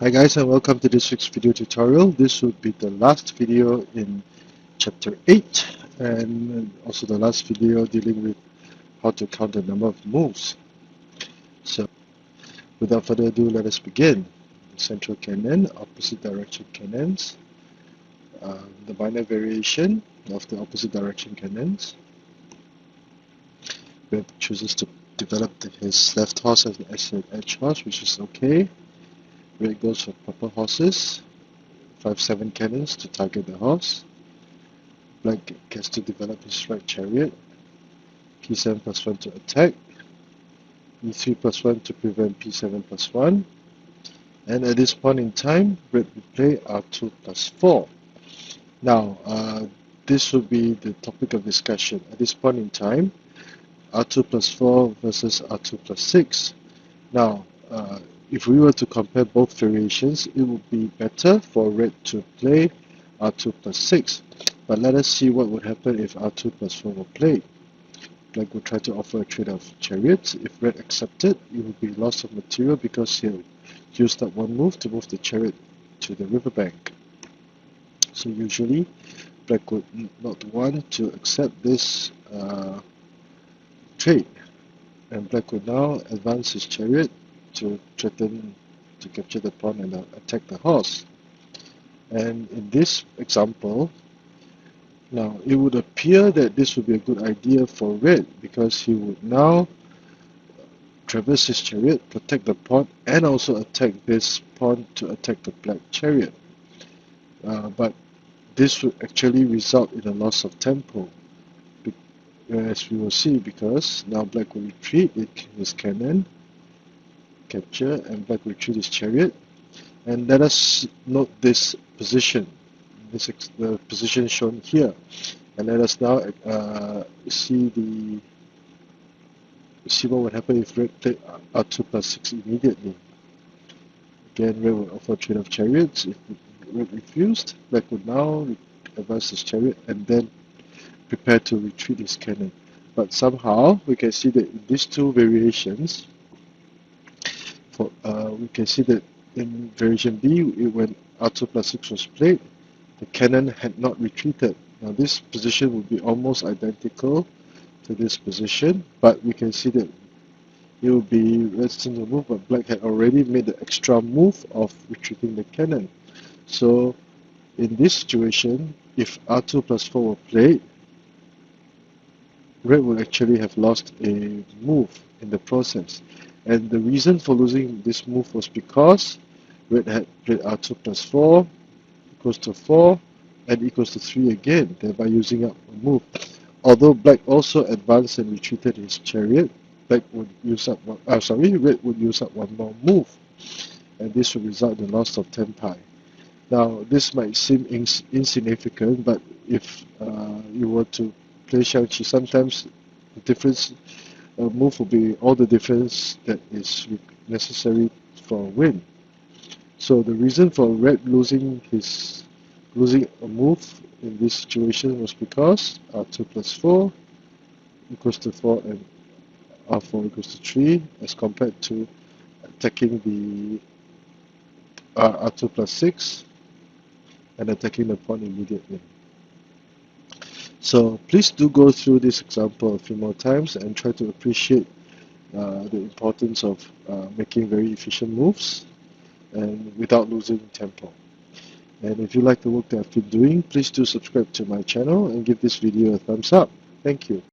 Hi guys, and welcome to this week's video tutorial. This would be the last video in chapter 8 and also the last video dealing with how to count the number of moves. So without further ado, let us begin. Central cannon, opposite direction cannons, the minor variation of the opposite direction cannons. Red chooses to develop his left horse as an edge horse, which is okay. Red goes for purple horses, 5-7 cannons to target the horse. Black gets to develop his right chariot, p7 plus 1 to attack, e3 plus 1 to prevent p7 plus 1, and at this point in time, red will play r2 plus 4. Now, this will be the topic of discussion. At this point in time, r2 plus 4 versus r2 plus 6. Now, if we were to compare both variations, it would be better for red to play r2 plus 6. But let us see what would happen if r2 plus 4 were played. Black would try to offer a trade of chariots. If red accepted, it would be loss of material because he used up one move to move the chariot to the riverbank. So usually, black would not want to accept this trade. And black would now advance his chariot to threaten to capture the pawn and attack the horse. And in this example, now it would appear that this would be a good idea for red because he would now traverse his chariot, protect the pawn, and also attack this pawn to attack the black chariot. But this would actually result in a loss of tempo, as we will see, because now black will retreat his cannon, capture, and black will retreat his chariot. And let us note this position, the position shown here, and let us now see what would happen if red played r2 plus 6 immediately. Again, red would offer a trade of chariots. If red refused, black would now advance his chariot and then prepare to retreat his cannon. But somehow we can see that in these two variations, we can see that in variation B, when r2 plus 6 was played, the cannon had not retreated. Now this position would be almost identical to this position, but we can see that it would be red's turn to move, but black had already made the extra move of retreating the cannon. So in this situation, if r2 plus 4 were played, red would actually have lost a move in the process. And the reason for losing this move was because red had played r2 plus 4 equals to 4 and equals to 3 again, thereby using up a move. Although black also advanced and retreated his chariot, red would use up one more move, and this would result in the loss of tempi. Now, this might seem insignificant, but if you were to play Xiangqi, sometimes the difference move will be all the difference that is necessary for a win. So the reason for red losing a move in this situation was because r2 plus 4 equals to 4 and r4 equals to 3, as compared to attacking the r2 plus 6 and attacking the pawn immediately. So please do go through this example a few more times and try to appreciate the importance of making very efficient moves and without losing tempo. And if you like the work that I've been doing, please do subscribe to my channel and give this video a thumbs up. Thank you.